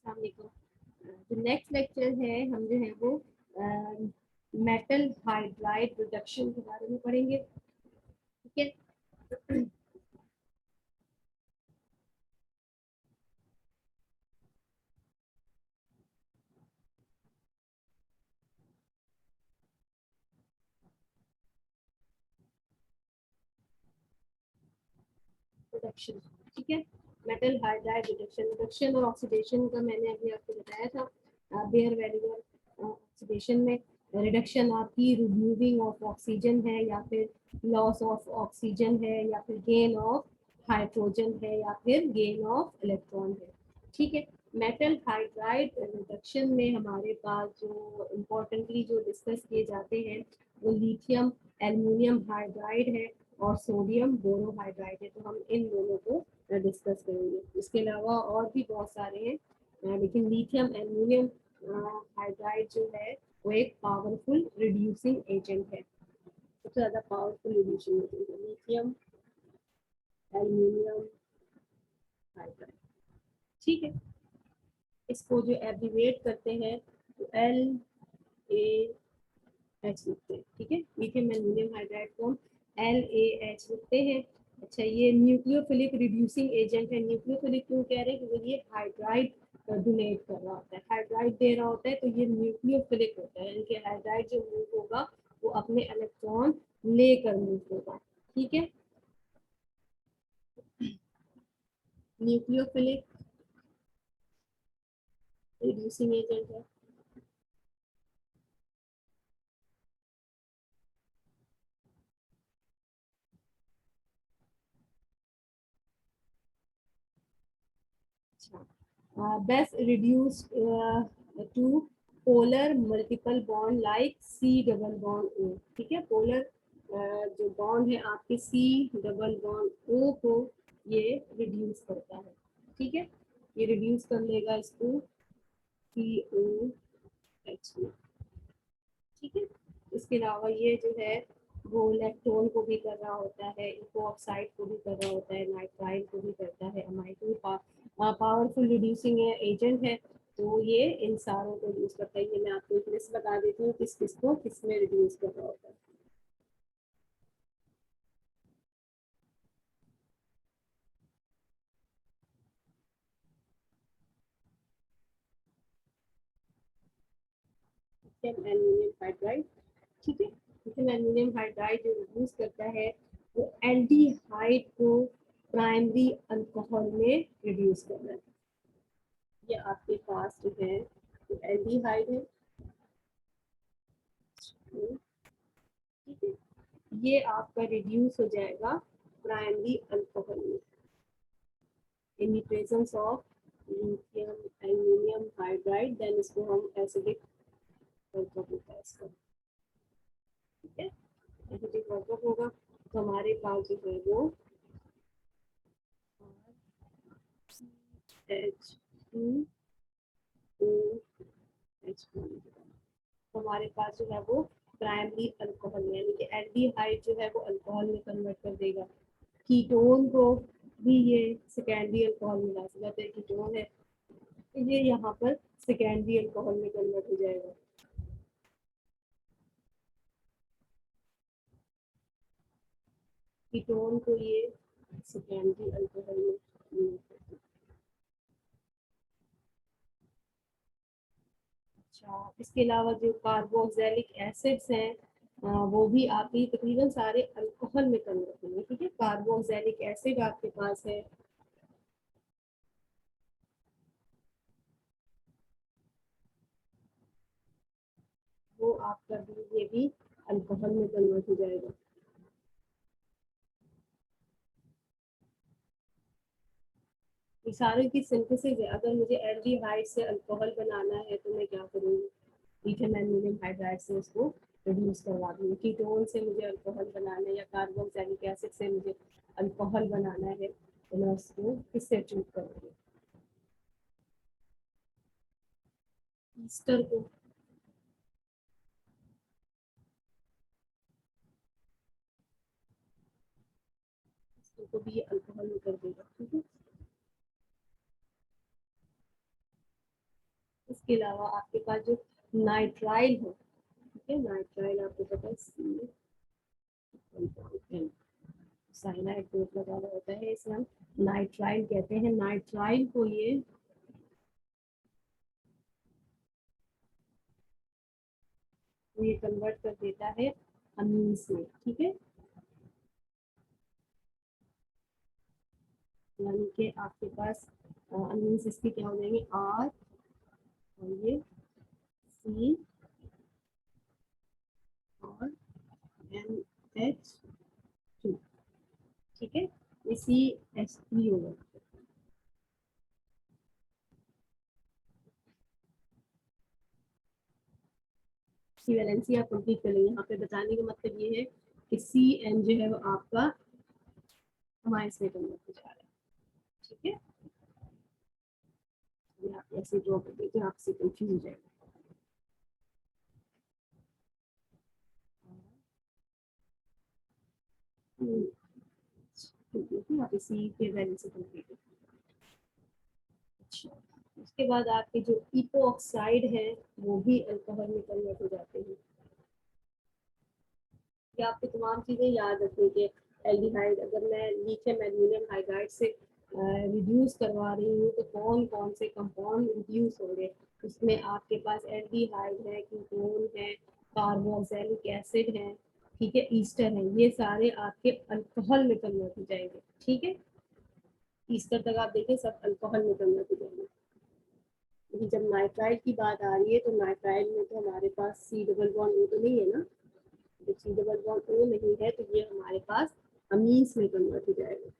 जो next lecture है हम जो है वो मेटल हाइड्राइड रिडक्शन के बारे में पढ़ेंगे। ठीक है। रिडक्शन, ठीक है। मेटल हाइड्राइड रिडक्शन, रिडक्शन और ऑक्सीडेशन का मैंने अभी आपको बताया था। बेयर वैल्यूअर ऑक्सीडेशन में रिडक्शन आपकी रिमूविंग ऑफ ऑक्सीजन है, या फिर लॉस ऑफ ऑक्सीजन है, या फिर गेन ऑफ हाइड्रोजन है, या फिर गेन ऑफ इलेक्ट्रॉन है। ठीक है। मेटल हाइड्राइड रिडक्शन में हमारे पास जो इम्पोर्टेंटली जो डिस्कस किए जाते हैं वो लिथियम एल्युमिनियम हाइड्राइड है और सोडियम बोरोहाइड्राइड है। तो हम इन दोनों को डिस्कस करेंगे। इसके अलावा और भी बहुत सारे हैं, लेकिन लिथियम एल्युमिनियम हाइड्राइड जो है वो एक पावरफुल रिड्यूसिंग एजेंट है। सबसे ज़्यादा पावरफुल रिड्यूसिंग एजेंट है लिथियम एल्युमिनियम हाइड्राइड। ठीक है। इसको जो एब्रीवेट करते हैं तो LAH लिखते हैं। ठीक है। लिथियम एल्युमिनियम हाइड्राइड को हम LAH लिखते हैं। अच्छा, ये न्यूक्लियोफिलिक रिड्यूसिंग एजेंट है। न्यूक्लियोफिलिक क्यों कह रहे हैं? क्योंकि ये हाइड्राइड डोनेट कर रहा होता है, हाइड्राइड दे रहा होता है, तो ये न्यूक्लियोफिलिक होता है। यानी कि हाइड्राइड जो मूव होगा वो अपने इलेक्ट्रॉन लेकर मूव होगा। ठीक है। न्यूक्लियोफिलिक रिड्यूसिंग एजेंट है। Best reduced to polar multiple bond like C double bond O। ठीक है। पोलर जो बॉन्ड है आपके C डबल बॉन्ड O को ये रिड्यूस करता है। ठीक है। ये रिड्यूस कर लेगा इसको COH में। ठीक है। इसके अलावा ये जो है वो इलेक्ट्रॉन को भी कर रहा होता है, इको ऑक्साइड को भी कर रहा होता है, नाइट्राइल को भी करता है। अमाइड भी पावरफुल रिड्यूसिंग एजेंट है। तो ये इन सारों को यूज करता है। ये मैं आपको एक लिस्ट बता देती हूँ किस किस को किस में रिड्यूस कर रहा होता है। Aluminium hydride. ठीक है। लिथियम एल्यूमिनियम हाइड्राइड जो रिड्यूस करता है वो एल्डिहाइड को प्राइमरी अल्कोहल में रिड्यूस करना है। ये आपके पास जो है तो एल्डिहाइड है। ठीक है। ये आपका रिड्यूस हो जाएगा प्राइमरी अल्कोहल में in presence of lithium aluminium hydride. Then इसको हम एसिडिक वर्कअप होता है इसका। ठीक है। एसिडिक वर्कअप होगा तो हमारे पास जो है वो H2OH हमारे पास जो है वो प्राइमरी अल्कोहल यानी कि एल्डिहाइड जो है वो अल्कोहल में कन्वर्ट कर देगा। कीटोन को भी ये सेकेंडरी अल्कोहल में ला सकता है। कीटोन है ये यहाँ पर सेकेंडरी अल्कोहल में कन्वर्ट हो जाएगा। कीटोन को ये सेकेंडरी अल्कोहल में कन्वर्ट करते हैं। अच्छा, इसके अलावा जो कार्बोक्सिलिक एसिड्स हैं वो भी आपके तकरीबन सारे अल्कोहल में कन्वर्ट होंगे। ठीक है। कार्बोक्सिलिक एसिड आपके पास है, वो आपका भी ये भी अल्कोहल में कन्वर्ट हो जाएगा। ये सारे की सिंथेसिस है। अगर मुझे एल्डिहाइड से अल्कोहल बनाना है तो मैं क्या करूँगी? लिथियम एल्युमिनियम हाइड्राइड से उसको रिड्यूस करवा दूँगी। कीटोन से मुझे अल्कोहल बनाना है या कार्बोक्सिलिक एसिड से मुझे अल्कोहल बनाना है तो मैं उसको किससे चूज करूँगी? ईस्टर को। इसको भी अल्कोहल में कर देगा। ठीक है। इसके अलावा आपके पास जो नाइट्राइल है, ठीक है, नाइट्राइल आपको पता है साइनाइड ग्रुप लगा हुआ होता है, इसे हम नाइट्राइल कहते हैं। नाइट्राइल को ये कन्वर्ट कर देता है अमीन्स में, ठीक है। यानी कि आपके पास अमीन्स इसके क्या हो जाएंगे, आर और ये सी और NH2, ठीक है, ये CH3 होगा। सी वैलेंसी आप कंप्लीट कर लेंगे। यहाँ पे बताने का मतलब ये है कि CN जो है वो आपका अमाइंस में कन्वर्ट हो जा रहा है, ठीक है। आप ऐसे ड्रॉ कर दीजिए, आपसे कंफ्यूज हो जाएगा। यहाँ पे सी के वैलेंसी कंप्लीट है। अच्छा, उसके बाद आपके जो इपोऑक्साइड है वो भी अल्कोहल में कन्वर्ट हो जाते हैं। ये आपको तमाम चीज़ें याद रखनी है। एल्डिहाइड, अगर मैं लिथियम एल्यूमिनियम हाइड्राइड से रिड्यूस करवा रही हूँ तो कौन कौन से कंपाउंड रिड्यूस होंगे, उसमें आपके पास एल्डिहाइड है, कीटोन है, कार्बोक्सिलिक एसिड है, ठीक है, ईस्टर है, ये सारे आपके अल्कोहल में कन्वर्ट हो जाएंगे, ठीक है। ईस्टर तक आप देखें सब अल्कोहल में कन्वर्ट हो जाएंगे। लेकिन जब नाइट्राइल की बात आ रही है तो नाइट्राइल में तो हमारे पास C डबल बॉन्ड O तो नहीं है ना, जब C डबल बॉन्ड O नहीं है तो ये हमारे पास अमीन्स में कन्वर्ट हो जाएगा।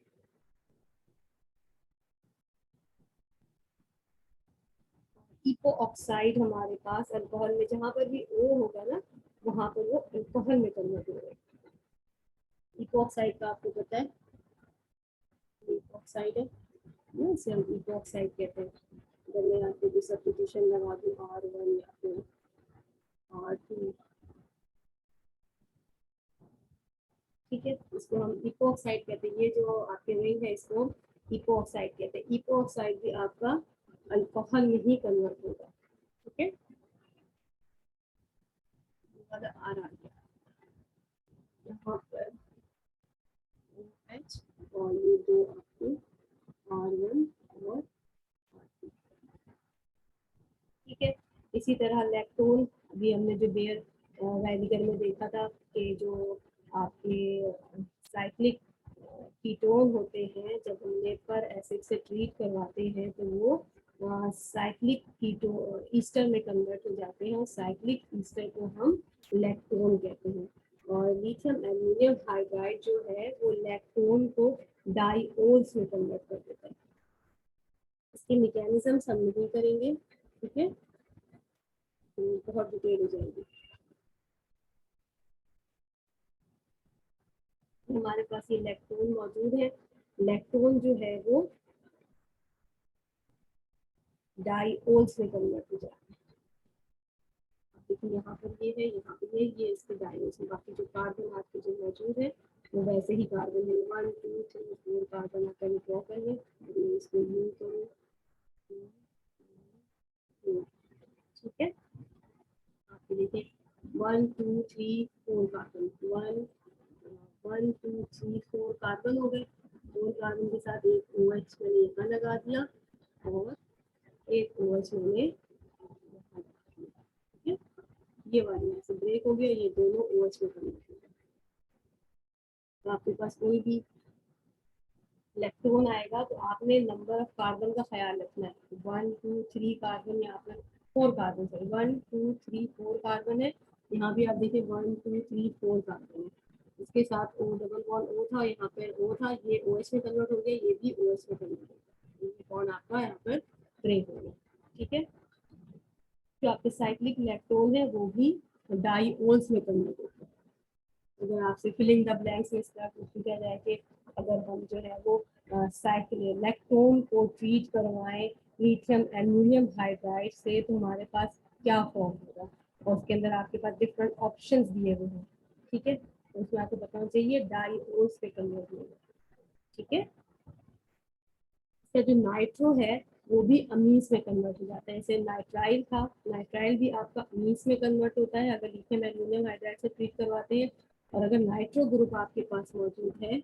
इको ऑक्साइड हमारे पास अल्कोहल में जहाँ पर भी O होगा ना वहाँ पर वो अल्कोहल में कन्वर्ट हो जाएगा। इको ऑक्साइड का आपको पता है, इको ऑक्साइड है ना, इसे हम इको ऑक्साइड कहते हैं। अगर मैं आपको भी सब्स्टिट्यूशन लगा दूँ R1 या फिर R2, ठीक है, इसको हम इपोऑक्साइड कहते हैं। ये जो आपके रिंग है इसको इपोऑक्साइड कहते हैं। इपोऑक्साइड भी आपका अल्कोहल में ही कन्वर्ट होगा, ठीक है। आ रहा है यहाँ पर OH और ये दो आपके R1 और R2, ठीक है। इसी तरह लैक्टोन, अभी हमने जो बेयर वैलिगर में देखा था कि जो आपके साइक्लिक कीटोन होते हैं जब हम लेपर एसिड से ट्रीट करवाते हैं तो वो साइक्लिक कीटो ईस्टर में कन्वर्ट हो जाते हैं और साइक्लिक ईस्टर को हम लैक्टोन कहते हैं। और लिथियम एल्यूमिनियम हाइड्राइड जो है वो लैक्टोन को डाईओल्स में कन्वर्ट कर देता है। इसके मैकेनिज्म हम नहीं करेंगे, ठीक है, बहुत डिटेल हो जाएगी। हमारे पास ये लैक्टोन मौजूद है। लैक्टोन जो है वो डाईओल्स में कन्वर्ट हो जाता है। देखिए यहाँ पर ये है, यहाँ पे ये इसके डाईओल्स में, बाकी जो कार्बन आपके जो मौजूद है वो वैसे ही कार्बन है। 1 2 3 4 कार्बन आप पहले ड्रॉ कर लें, इसको यू करूँ, ठीक है। आपके देखिए 1 2 3 4 कार्बन, 1 2 3 4 कार्बन हो गए। 4 कार्बन के साथ एक OH मैंने यहाँ लगा दिया और एक OH मैंने यहाँ लगा दिया, ठीक है। ये वाली यहाँ से ब्रेक हो गया, ये दोनों OH में कन्वर्ट हो गए। तो आपके पास कोई भी इलेक्ट्रॉन आएगा तो आपने नंबर ऑफ कार्बन का ख्याल रखना है। 1 2 3 कार्बन, यहाँ पर 4 कार्बन, सॉरी 1 2 3 4 कार्बन है। यहाँ भी आप देखिए 1 2 3 4 कार्बन है। इसके साथ O डबल बॉन्ड O था, यहाँ पर O था, ये OH में कन्वर्ट हो गया, ये भी OH में कन्वर्ट हो गया, ये बॉन्ड आपका यहाँ पर ब्रेक हो गया, ठीक है। जो आपके साइक्लिक इलेक्ट्रॉन है वो भी डाईओल्स में कन्वर्ट होता है। अगर आपसे फिलिंग द ब्लैंक्स में इसका पूछा जाए कि अगर हम जो है वो लैक्टोन को ट्रीट करवाएं लिथियम एल्यूमिनियम हाइड्राइड से तो हमारे पास क्या फॉर्म होगा, और उसके अंदर आपके पास डिफरेंट ऑप्शंस दिए हुए हैं, ठीक है। तो उसमें आपको बताना चाहिए डाईओल्स पे कन्वर्ट होगा, ठीक है। इसका जो नाइट्रो है वो भी अमीन्स में कन्वर्ट हो जाता है। जैसे नाइट्राइल था, नाइट्राइल भी आपका अमीन्स में कन्वर्ट होता है अगर लिथियम एल्यूमिनियम हाइड्राइड से ट्रीट करवाते हैं। और अगर नाइट्रो ग्रुप आपके पास मौजूद है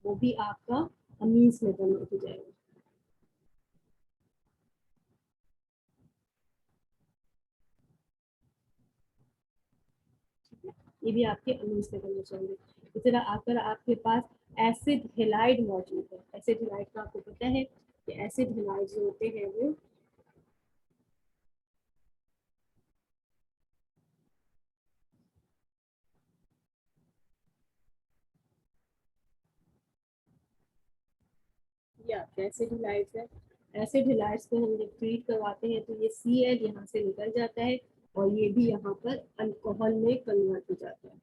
वो भी आपका अमीन्स में कन्वर्ट हो जाएगा। ये भी आपके अमीन्स में कन्वर्ट होंगे। इसी तरह अगर आपके पास एसिड हेलाइड मौजूद है, एसिड हेलाइड का आपको पता है कि एसिड हेलाइड जो होते हैं वो ये आपके एसिड हेलाइड्स है। एसिड हेलाइड्स को हम जब ट्रीट करवाते हैं तो ये Cl यहाँ से निकल जाता है और ये भी यहाँ पर अल्कोहल में कन्वर्ट हो जाता है।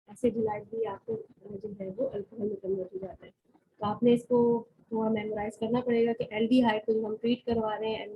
एसिड हेलाइड भी आपको जो है वो अल्कोहल में कन्वर्ट हो जाता है। तो आपने इसको थोड़ा मेमोराइज करना पड़ेगा कि एल्डिहाइड को जो हम ट्रीट करवा रहे हैं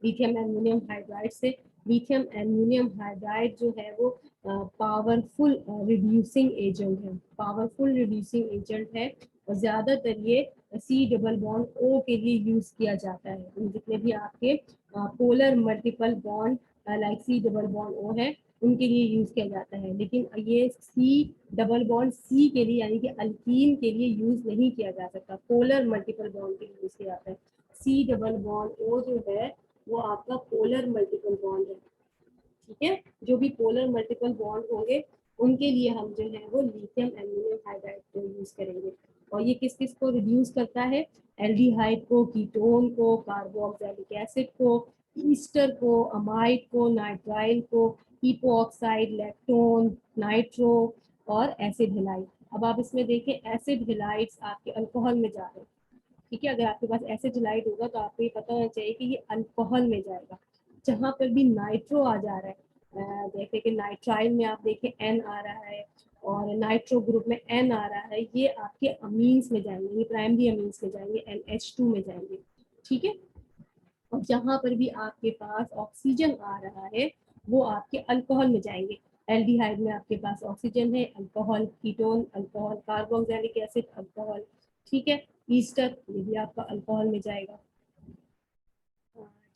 लिथियम एल्यूमिनियम हाइड्राइड से, लिथियम एल्यूमिनियम हाइड्राइड जो है वो पावरफुल रिड्यूसिंग एजेंट है, पावरफुल रिड्यूसिंग एजेंट है। और ज़्यादातर ये C डबल बॉन्ड O के लिए यूज़ किया जाता है। जितने भी आपके polar multiple bond like C double bond O है उनके लिए यूज़ किया जाता है। लेकिन ये C डबल बॉन्ड C के लिए यानी कि अल्कीन के लिए यूज़ नहीं किया जा सकता, पोलर मल्टीपल बॉन्ड के लिए यूज़ किया जाता है। C डबल बॉन्ड O जो है वो आपका पोलर मल्टीपल बॉन्ड है। ठीक है, जो भी पोलर मल्टीपल बॉन्ड होंगे उनके लिए हम जो है वो लिथियम एल्यूमिनियम हाइड्राइड को यूज करेंगे। और ये किस किस को रिड्यूस करता है? एल्डिहाइड को, कीटोन को, कार्बोक्सिलिक एसिड को, ईस्टर को, अमाइड को, नाइट्राइल को, हीपोऑक्साइड, लैक्टोन, नाइट्रो और एसिड हेलाइड। अब आप इसमें देखें एसिड हेलाइड्स आपके अल्कोहल में जा रहे हैं। ठीक है, अगर आपके पास एसिड हेलाइड होगा तो आपको ये पता होना चाहिए कि ये अल्कोहल में जाएगा। जहाँ पर भी नाइट्रो आ जा रहा है, जैसे कि नाइट्राइल में आप देखें N आ रहा है और नाइट्रो ग्रुप में N आ रहा है, ये आपके अमीन्स में जाएंगे, ये प्राइमरी अमीन्स में जाएंगे, NH2 में जाएंगे। ठीक है, और जहाँ पर भी आपके पास ऑक्सीजन आ रहा है वो आपके अल्कोहल में जाएंगे। एल्डिहाइड में आपके पास ऑक्सीजन है, alcohol, ketone alcohol, carboxylic acid alcohol. ठीक है, ईस्टर ये भी आपका अल्कोहल में जाएगा।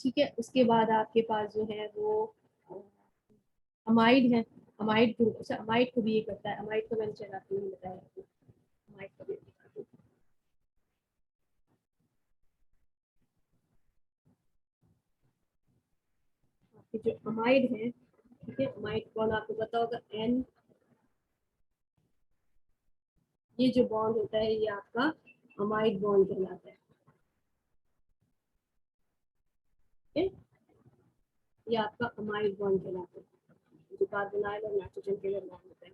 ठीक है, उसके बाद आपके पास जो है वो अमाइड है, अमाइड ग्रुप। अच्छा, अमाइड को भी ये करता है, अमाइड को मैंने चला आपको नहीं बताया आपको। अमाइड को भी आपके जो अमाइड है, ठीक है, अमाइड कौन आपको पता होगा, N। ये जो बॉन्ड होता है ये आपका अमाइड बॉन्ड कहलाता है। ठीक है, ये आपका अमाइड बॉन्ड कहलाता है, जो कार्बोनाइल और नाइट्रोजन के लिए बॉन्ड होता है।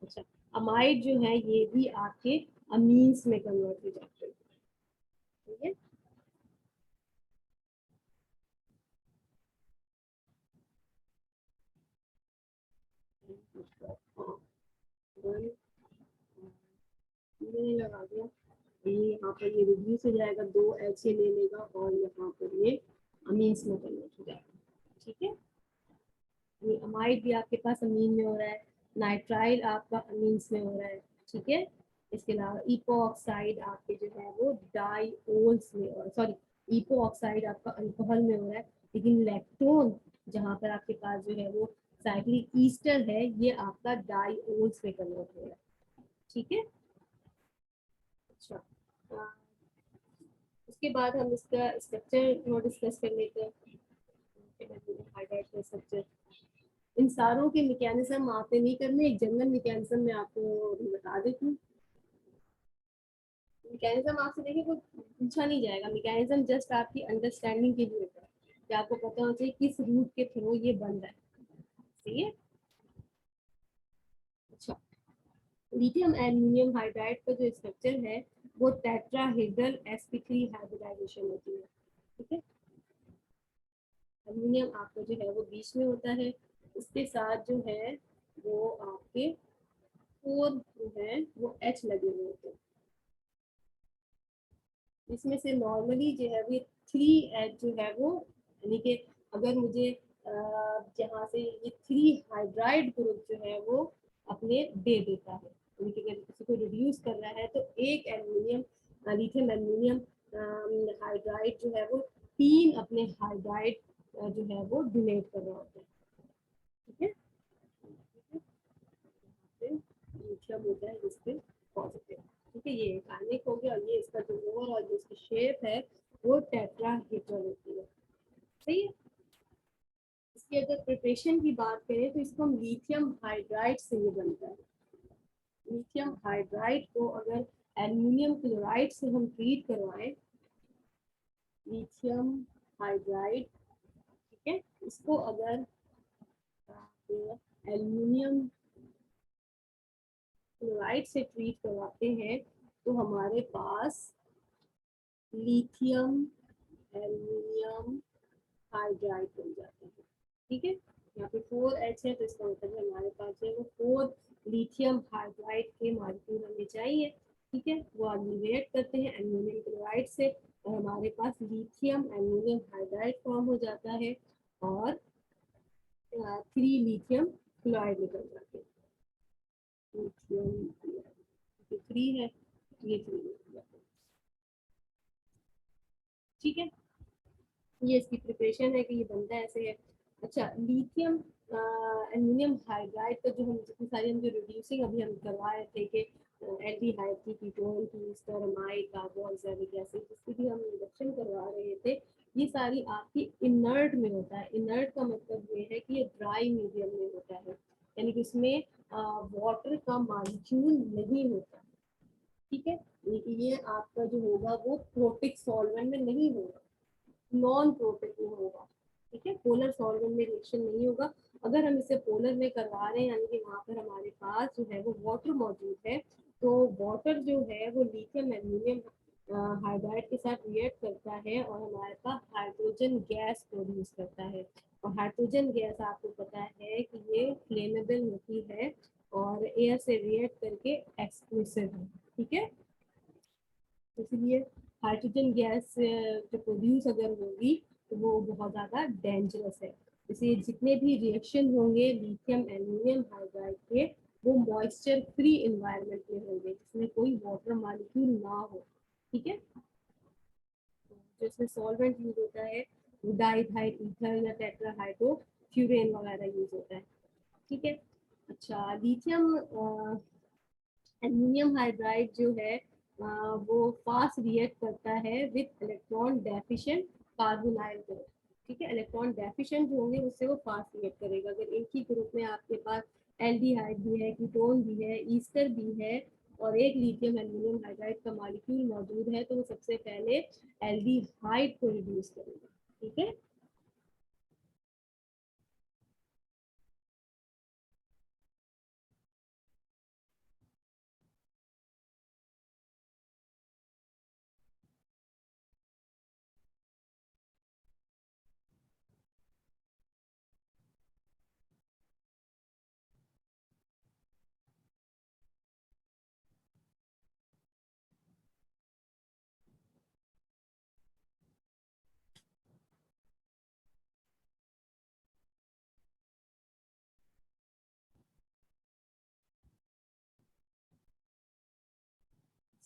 अच्छा, अमाइड जो है ये भी आपके अमीन्स में कन्वर्ट हो जाते हैं। ठीक है, हाँ, मैंने लगा दिया। ये यहाँ पर ये रिड्यूस हो जाएगा, 2 H ये ले लेगा और यहाँ पर ये अमीन्स में कन्वर्ट हो जाएगा। ठीक है, ये अमाइड भी आपके पास अमीन में हो रहा है, नाइट्राइल आपका अमीन्स में हो रहा है। ठीक है, इसके अलावा इपोऑक्साइड आपके जो है वो डाइओल्स में, सॉरी, इपोऑक्साइड आपका अल्कोहल में हो रहा है। लेकिन लैक्टोन जहाँ पर आपके पास जो है वो साइक्लिक ईस्टर है, ये आपका डाइओल्स में कन्वर्ट हो रहा है। ठीक है, अच्छा, उसके बाद हम इसका स्ट्रक्चर डिस्कस कर लेते हैं। हाइड्राइड का स्ट्रक्चर, इन सारों के मैकेनिज्म आपने नहीं करने, एक जनरल मैकेनिज्म में आपको बता देती हूँ। मैकेनिज्म आपसे देखिए कोई पूछा नहीं जाएगा, मैकेनिज्म जस्ट आपकी अंडरस्टैंडिंग के लिए होता है कि आपको पता होना चाहिए किस रूट के थ्रू ये बन रहा है। सही है, अच्छा, लिथियम एल्यूमिनियम हाइड्राइड का जो स्ट्रक्चर है वो टेट्राहेड्रल sp3 हाइब्रिडाइजेशन होती है। ठीक है, एल्यूमिनियम आपका जो है वो बीच में होता है, इसके साथ जो है वो आपके 4 जो है वो H लगे हुए होते हैं। इसमें से नॉर्मली जो है वो 3H जो है वो, यानी कि अगर मुझे जहाँ से ये 3 हाइड्राइड ग्रुप जो है वो अपने दे देता है, यानी कि अगर किसी को रिड्यूस करना है तो एक एल्यूमिनियम, लिथियम एल्यूमिनियम हाइड्राइड जो है वो 3 अपने हाइड्राइड जो है वो डोनेट कर रहा होता है। ठीक है, लिथियम होता है जिस पे पॉजिटिव। ठीक है, ये एक आयनिक हो गया, और ये इसका जो ओवरऑल जो इसकी शेप है वो टेट्राहेड्रल होती है। सही है। इसकी अगर प्रिपरेशन की बात करें तो इसको हम लिथियम हाइड्राइड से ये बनता है। लिथियम हाइड्राइड को अगर एल्यूमिनियम क्लोराइड से हम ट्रीट करवाएं, लिथियम हाइड्राइड, ठीक है, इसको अगर एल्यूमिनियम क्लोराइड से ट्रीट करवाते हैं तो हमारे पास लिथियम एल्यूमिनियम हाइड्राइड बन जाते हैं। ठीक है, यहाँ पे 4H है तो इसका मतलब है हमारे पास जो है वो 4 लिथियम हाइड्राइड के मॉलिक्यूल हमें चाहिए। ठीक है, वो रिएक्ट करते हैं एल्यूमिनियम क्लोराइड से और हमारे पास लिथियम एल्यूमिनियम हाइड्राइड फॉर्म हो जाता है और 3 लिथियम क्लोराइड निकल जाते हैं। लिथियम 3 है, ये 3। ठीक है, ये इसकी प्रिपरेशन है कि ये बनता ऐसे है। अच्छा, लिथियम एल्यूमिनियम हाइड्राइड का जो हम जितनी सारी हम जो रिड्यूसिंग अभी हम करवा रहे थे कि एल्डिहाइड की, कीटोन की, स्टरमाइड, कार्बोक्सिलिक एसिड, जिसकी भी हम रिडक्शन करवा रहे थे, ये सारी आपकी इनर्ट में होता है। इनर्ट का मतलब ये है कि ये ड्राई मीडियम में होता है, यानी कि इसमें वाटर का मॉलिक्यूल नहीं होता। ठीक है, यानी कि ये आपका जो होगा वो प्रोटिक सॉल्वेंट में नहीं होगा, नॉन प्रोटेक्टिव होगा। ठीक है, पोलर सॉल्वेंट में रिएक्शन नहीं होगा। अगर हम इसे पोलर में करवा रहे हैं, यानी कि वहाँ पर हमारे पास जो है वो वाटर मौजूद है, तो वाटर जो है वो लिथियम एल्यूमिनियम हाइड्राइड के साथ रिएक्ट करता है और हमारे पास हाइड्रोजन गैस प्रोड्यूस करता है। और हाइड्रोजन गैस आपको पता है कि ये फ्लेमेबल होती है और एयर से रिएक्ट करके एक्सप्लोसिव है। ठीक है, इसलिए हाइड्रोजन गैस जो प्रोड्यूस अगर होगी तो वो बहुत ज़्यादा डेंजरस है। इसलिए जितने भी रिएक्शन होंगे लिथियम एल्यूमिनियम हाइड्राइड के, वो मॉइस्चर फ्री इन्वायरमेंट में होंगे जिसमें कोई वाटर मॉलिक्यूल ना हो। ठीक है, जो इसमें सॉल्वेंट यूज होता है वो डाइथाइल ईथर या टेट्राहाइड्रो फ्यूरेन वगैरह यूज होता है। ठीक है, अच्छा, लिथियम एल्यूमिनियम हाइड्राइड जो है वो फास्ट रिएक्ट करता है with electron deficient carbonyl group. ठीक है, इलेक्ट्रॉन डेफिशिएंट जो होंगे उससे वो फास्ट रिएक्ट करेगा। अगर एक ही ग्रुप में आपके पास एल्डिहाइड भी है, कीटोन भी है, ईस्टर भी है और एक लिथियम एल्यूमिनियम हाइड्राइड का मॉलिक्यूल मौजूद है, तो वो सबसे पहले एल्डिहाइड को रिड्यूस करेगा। ठीक है,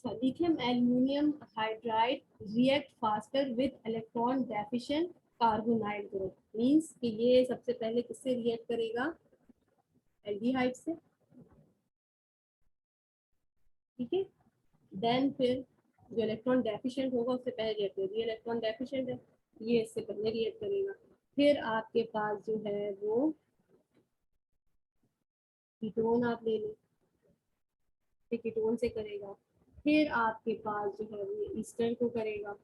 lithium aluminium hydride react faster with electron deficient carbonyl group, means कि ये सबसे पहले किससे रिएक्ट करेगा, एल्डिहाइड से। ठीक है, देन फिर जो इलेक्ट्रॉन डेफिशिएंट होगा उससे पहले रिएक्ट करेगा, ये इलेक्ट्रॉन डेफिशिएंट है, ये इससे पहले रिएक्ट करेगा। फिर आपके पास जो है वो कीटोन आप ले लें, फिर कीटोन से करेगा। फिर आपके पास जो है वो ईस्टर को करेगा।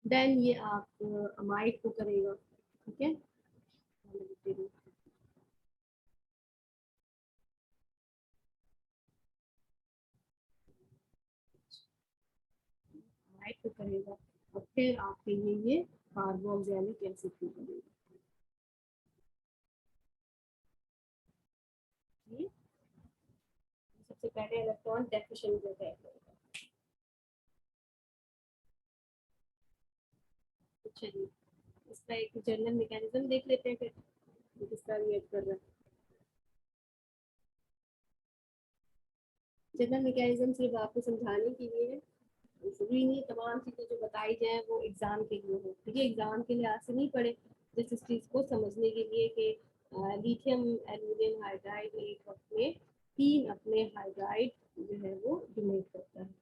देन ये आप अमाइड को करेगा। ठीक है, अमाइड को करेगा और फिर आपके ये कार्बोक्सिलिक एसिड को करेगा। सबसे पहले इलेक्ट्रॉन डेफिशिएंट जो है। चलिए इसका एक जनरल मैकेनिज्म देख लेते हैं फिर किसका रिएक्ट कर रहा है। जनरल मैकेनिज्म सिर्फ आपको समझाने के लिए है, जरूरी नहीं तमाम चीजें जो बताई जाए वो एग्जाम के लिए हो। ठीक है, एग्जाम के लिहाज से नहीं पढ़े, जिस इस चीज को समझने के लिए कि लिथियम एल्यूमिनियम हाइड्राइड एक वक्त में 3 अपने हाइड्राइड जो है वो डोनेट करता है।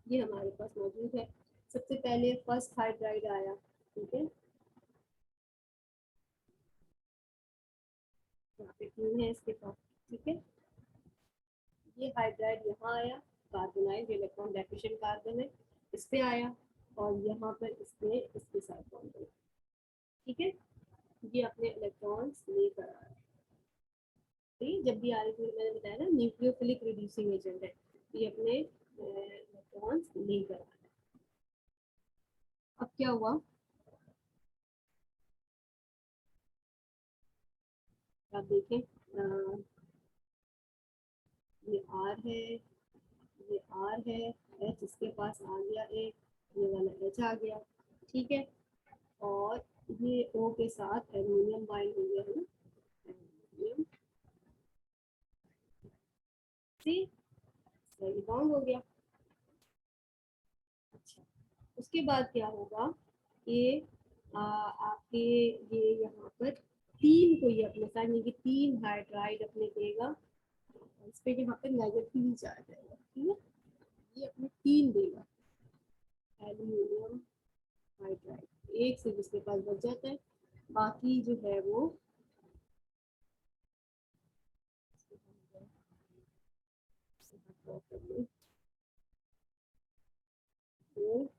ये हमारे पास मौजूद है। सबसे पहले फर्स्ट हाइड्राइड आया। ठीक है, यहाँ पे 3 है इसके पास। ठीक है, ये हाइड्राइड यहाँ आया, कार्बोनाइल इलेक्ट्रॉन डेफिशिएंट कार्बन है, इस पे आया और यहाँ पर इसने इसके साथ बॉन्ड किया। ठीक है, ये अपने इलेक्ट्रॉन्स लेकर आ रहा है। जब भी आ रही थी मैंने बताया ना न्यूक्लियोफिलिक रिड्यूसिंग एजेंट है, ये अपने इलेक्ट्रॉन्स लेकर आ रहा है। अब क्या हुआ, आप देखें ये आर है, ये आर है, एच इसके पास आ गया एक, ये वाला एच आ गया। ठीक है, और ये ओ के साथ एल्यूमिनियम बाइंड हो गया है ना, एल्यूमिनियम से बॉन्ड हो गया। अच्छा, उसके बाद क्या होगा कि आपके ये यहाँ पर 3 को ये अपने साथ, यानी कि 3 हाइड्राइड अपने देगा, इस पे यहाँ पे नेगेटिव चार्ज आएगा। ठीक है, ये अपने 3 देगा एल्यूमिनियम हाइड्राइड, एक से जिसके पास बच जाता है, बाकी जो है वो तो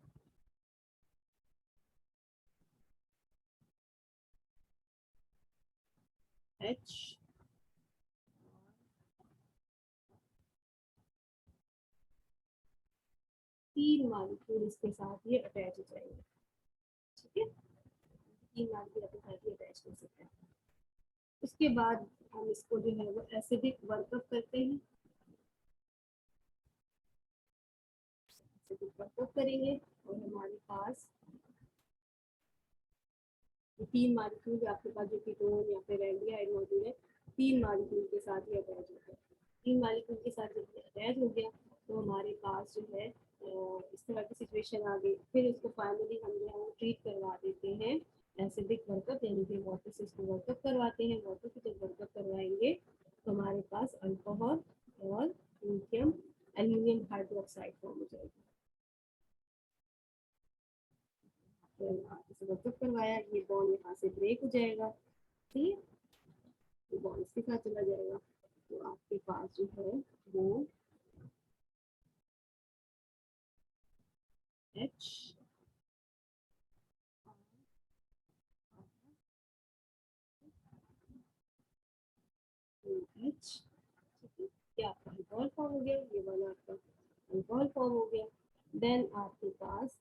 एच 3 मॉलिक्यूल इसके साथ ये अटैच हो जाएंगे। ठीक है, 3 मॉलिक्यूल अपने साथ ये अटैच कर सकते हैं। उसके बाद हम इसको जो है वो एसिडिक वर्कअप करते हैं, एसिडिक वर्कअप करेंगे और हमारे पास 3 मॉलिक्यूल आपके पास जो कीटोन या फिर एल्डिहाइड मौजूद है, 3 मॉलिक्यूल के साथ ये अटैच होता है। 3 मॉलिक्यूल के साथ जब अटैच हो गया तो हमारे पास जो है इस तरह की सिचुएशन आ गई। फिर उसको फाइनली हम जो है वो ट्रीट करवा देते हैं एसिडिक वर्कअप, यानी कि वाटर से इसको वर्कअप करवाते हैं। वाटर से जब वर्कअप करवाएंगे तो हमारे पास अल्कोहल और लिथियम एल्यूमिनियम हाइड्रोक्साइड फॉर्म हो जाएगी। तो वर्कअप करवाया, ये बॉन्ड यहाँ से ब्रेक हो जाएगा। ठीक है, तो बॉन्ड इसके साथ चला जाएगा, तो आपके पास जो है वो एच एच क्या आपका अल्कोहल फॉर्म हो गया, ये वाला आपका अल्कोहल फॉर्म हो गया। देन आपके पास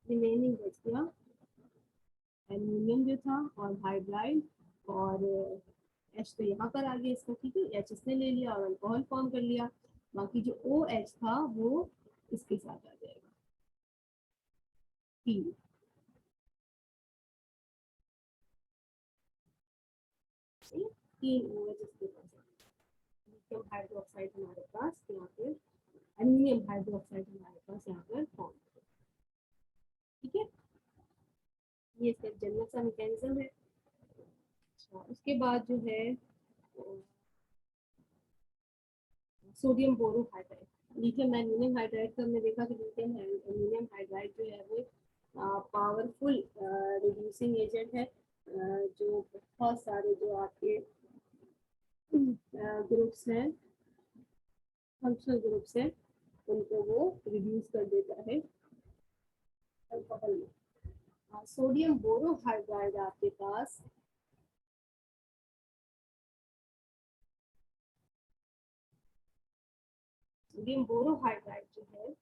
रिमेनिंग बच गया एल्यूमिनियम जो था और हाइड्राइड, और एच तो यहाँ पर आ गया इसका। ठीक है, एच इसने ले लिया और अल्कोहल फॉर्म कर लिया, बाकी जो ओ एच था वो इसके साथ आ जाएगा। ठीक, 3 ओ एच इसके पास लिथियम हाइड्रोक्साइड हमारे पास यहाँ पे, एल्यूमिनियम हाइड्रोक्साइड हमारे पास यहाँ पर फॉर्म। ठीक है, ये इसका जनरल सा मैकेनिज्म है। अच्छा, उसके बाद जो है sodium borohydride, lithium aluminium hydride का हमने देखा कि लिथियम एल्यूमिनियम हाइड्राइड जो है वो पावरफुल रिड्यूसिंग एजेंट है, जो बहुत सारे जो आपके ग्रुप्स हैं, फंक्शनल ग्रुप्स हैं, उनको वो रिड्यूस कर देता है अल्कोहल में। सोडियम बोरोहाइड्राइड आपके पास सोडियम बोरोहाइड्राइड जो है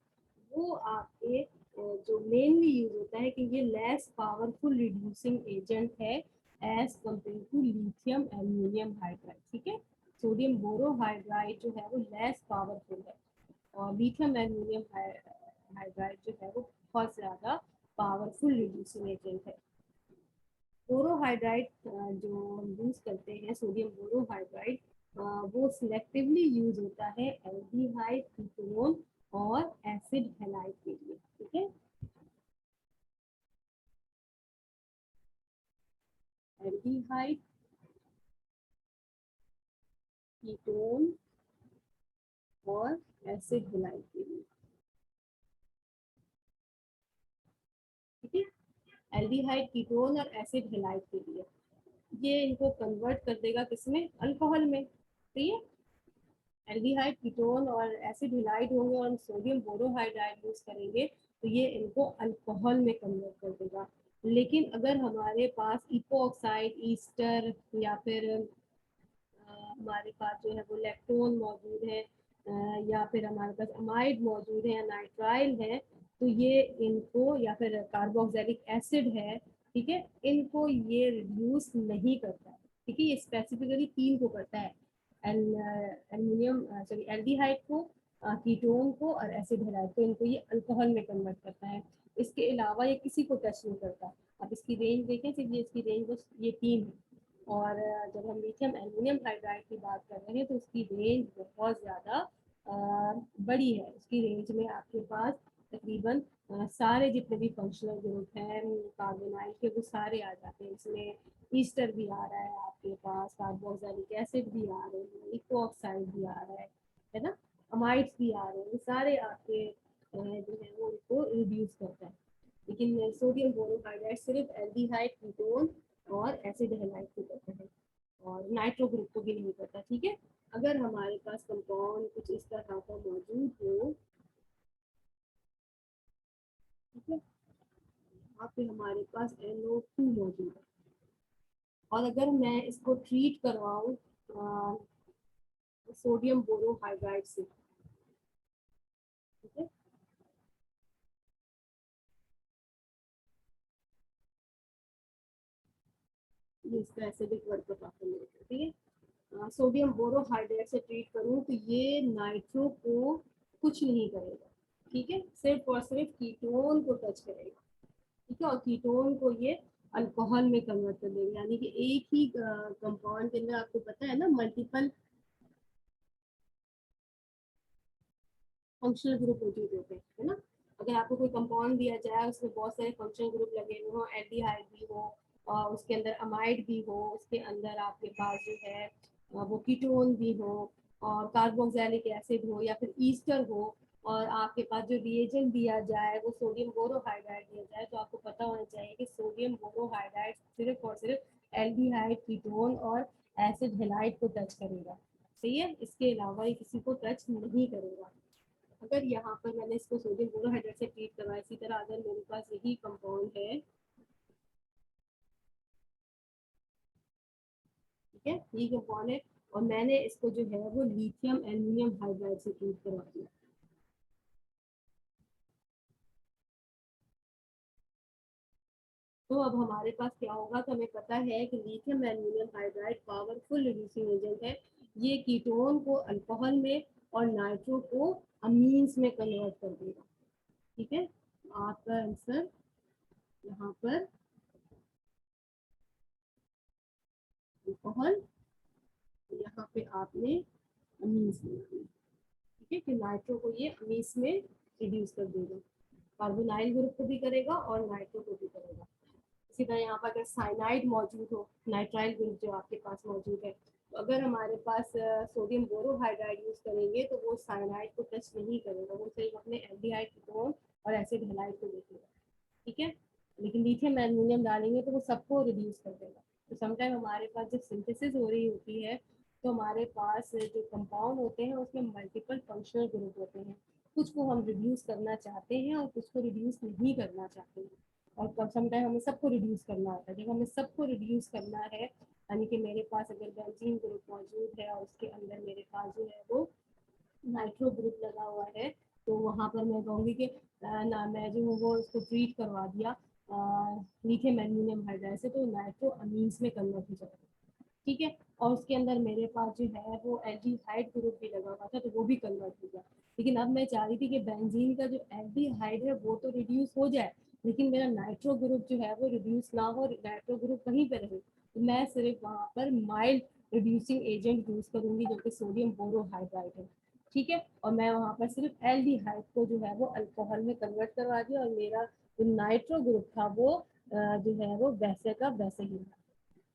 वो आपके जो मेनली यूज होता है कि ये लेस पावरफुल रिड्यूसिंग एजेंट है as compare to lithium aluminium hydride. ठीक है, सोडियम बोरोहाइड्राइड जो है वो लेस पावरफुल है और लिथियम एल्यूमिनियम हाइड्राइड जो है वो बहुत ज़्यादा पावरफुल रिड्यूसिंग एजेंट है। बोरोहाइड्राइड जो हम यूज करते हैं सोडियम बोरोहाइड्राइड वो सिलेक्टिवली यूज होता है एल्डिहाइड कीटोन और एसिड हैलाइड के लिए। ठीक है, एल्डिहाइड कीटोन और एसिड हैलाइड के लिए। ठीक है, एल्डिहाइड कीटोन और एसिड हैलाइड के लिए ये इनको कन्वर्ट कर देगा किसमें, अल्कोहल में। ठीक है, एल्डिहाइड कीटोन और एसिड हैलाइड होंगे और हम सोडियम बोरोहाइड्राइड यूज करेंगे तो ये इनको अल्कोहल में कन्वर्ट कर देगा। लेकिन अगर हमारे पास इपोऑक्साइड ईस्टर या फिर हमारे पास जो है वो लैक्टोन मौजूद है या फिर हमारे पास अमाइड मौजूद है या नाइट्राइल है तो ये इनको या फिर कार्बोक्सिलिक एसिड है, ठीक है, इनको ये रिड्यूस नहीं करता है। ठीक है, ये स्पेसिफिकली तीन को करता है, एल्यूमिनियम सॉरी एल्डिहाइड को, कीटोन को और एसिड हैलाइड को, इनको ये अल्कोहल में कन्वर्ट करता है। इसके अलावा ये किसी को टच नहीं करता। अब इसकी रेंज देखें, सिर्फ ये इसकी रेंज बस ये तीन है। और जब हम लिथियम एल्यूमिनियम हाइड्राइड की बात कर रहे हैं तो उसकी रेंज बहुत ज़्यादा बड़ी है। उसकी रेंज में आपके पास तकरीबन सारे जितने भी फंक्शनल ग्रुप हैं कार्बोनाइल के वो सारे आ जाते हैं इसमें। ईस्टर भी आ रहा है आपके पास, कार्बोक्सिलिक एसिड भी आ रहे हैं, इकोऑक्साइड भी आ रहा है ना, अमाइड्स भी आ रहे हैं, ये सारे आपके जो है वो उनको रिड्यूस करता है। लेकिन सोडियम बोरोहाइड्राइड सिर्फ एल्डिहाइड कीटोन और एसिड हैलाइड को करता है और नाइट्रो ग्रुप को भी नहीं करता। ठीक है, अगर हमारे पास कंपाउंड कुछ इस तरह का मौजूद हो, ठीक है, यहाँ पे हमारे पास NO2 मौजूद है और अगर मैं इसको ट्रीट करवाऊँ सोडियम बोरोहाइड्राइड से, ठीक है, ये इसका एसिडिक वर्क काफी मिलता है। ठीक है, सोडियम बोरोहाइड्रेट से ट्रीट करूँ तो ये नाइट्रो को कुछ नहीं करेगा। ठीक है, सिर्फ और सिर्फ कीटोन को टच करेगा। ठीक है, और कीटोन को ये अल्कोहल में कन्वर्ट कर देगा, यानी कि एक ही कंपाउंड के अंदर आपको पता है ना मल्टीपल फंक्शनल ग्रुप मौजूद होते हैं, है ना। अगर आपको कोई कंपाउंड दिया जाए उसमें बहुत सारे फंक्शनल ग्रुप लगे हुए हो, एल्डिहाइड भी हो और उसके अंदर अमाइड भी हो, उसके अंदर आपके पास जो है वो कीटोन भी हो और कार्बोक्सिलिक एसिड हो या फिर ईस्टर हो और आपके पास जो रिएजेंट दिया जाए वो सोडियम बोरोहाइड्राइड दिया जाए तो आपको पता होना चाहिए कि सोडियम बोरोहाइड्राइड सिर्फ और सिर्फ एल्डिहाइड कीटोन और एसिड हेलाइड को टच करेगा। सही है, इसके अलावा ये किसी को टच नहीं करेगा। अगर यहाँ पर मैंने इसको सोडियम बोरोहाइड्रेट से ट्रीट करवाया, इसी तरह अगर मेरे पास यही कंपाउंड है, ठीक है, ये कंपाउंड है और मैंने इसको जो है वो लिथियम एल्यूमिनियम हाइड्राइड से ट्रीट करवा दिया, तो अब हमारे पास क्या होगा, तो हमें पता है कि lithium aluminium hydride powerful reducing agent है। ये कीटोन को अल्कोहल में और नाइट्रो को अमीन्स में कन्वर्ट कर देगा। ठीक है, आपका आंसर यहाँ पर अल्कोहल, यहाँ पे आपने अमीन्स में, ठीक है, कि नाइट्रो को ये अमीस में रिड्यूस कर देगा, कार्बोनाइल ग्रुप को भी करेगा और नाइट्रो को भी करेगा। इसी तरह यहाँ पर अगर साइनाइड मौजूद हो, नाइट्राइल ग्रुप जो आपके पास मौजूद है, तो अगर हमारे पास सोडियम बोरोहाइड्राइड यूज करेंगे तो वो साइनाइड को टच नहीं करेगा, वो सिर्फ अपने एल्डिहाइड कीटोन और एसिड हैलाइड को देखेगा। ठीक है, लेकिन लिथियम एल्यूमिनियम डालेंगे तो वो सबको रिड्यूस कर देगा। तो समटाइम हमारे पास जब सिंथेसिस हो रही होती है तो हमारे पास जो कंपाउंड होते हैं उसमें मल्टीपल फंक्शनल ग्रुप होते हैं, कुछ को हम रिड्यूस करना चाहते हैं और कुछ को रिड्यूस नहीं करना चाहते हैं। और समटाइम हमें सबको रिड्यूस करना होता है। जब हमें सबको रिड्यूस करना है यानी कि मेरे पास अगर बेंजीन ग्रुप मौजूद है और उसके अंदर मेरे पास जो है वो नाइट्रो ग्रुप लगा हुआ है, तो वहाँ पर मैं कहूँगी कि ना मैं जो हूँ वो इसको ट्रीट करवा दिया मीथेन एल्यूमिनियम हाइड्राइड से, तो नाइट्रो अमीन्स में कन्वर्ट हो जाएगा। ठीक है, और उसके अंदर मेरे पास जो है वो एल्डिहाइड ग्रुप भी लगा हुआ था, तो वो भी कन्वर्ट हो गया। लेकिन अब मैं चाह रही थी कि बेंजीन का जो एल्डिहाइड है वो तो रिड्यूस हो जाए, लेकिन मेरा नाइट्रो ग्रुप जो है वो रिड्यूस ना हो, नाइट्रो ग्रुप वहीं पर रहे, तो मैं सिर्फ वहाँ पर माइल्ड रिड्यूसिंग एजेंट यूज करूंगी जो कि सोडियम बोरोहाइड्राइड है। ठीक है, और मैं वहाँ पर सिर्फ एल्डिहाइड को जो है वो अल्कोहल में कन्वर्ट करवा दिया, और मेरा जो नाइट्रो ग्रुप था वो जो है वो वैसे का वैसे ही था।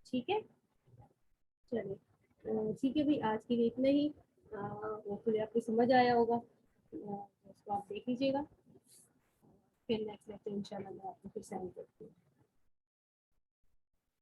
ठीक है, चलिए ठीक है भाई, आज के लिए इतना ही। होपफुली आपको समझ आया होगा, उसको आप देख लीजिएगा, फिर नेक्स्ट लेक्चर इंशाल्लाह मैं आपको फिर सेंड करती हूँ।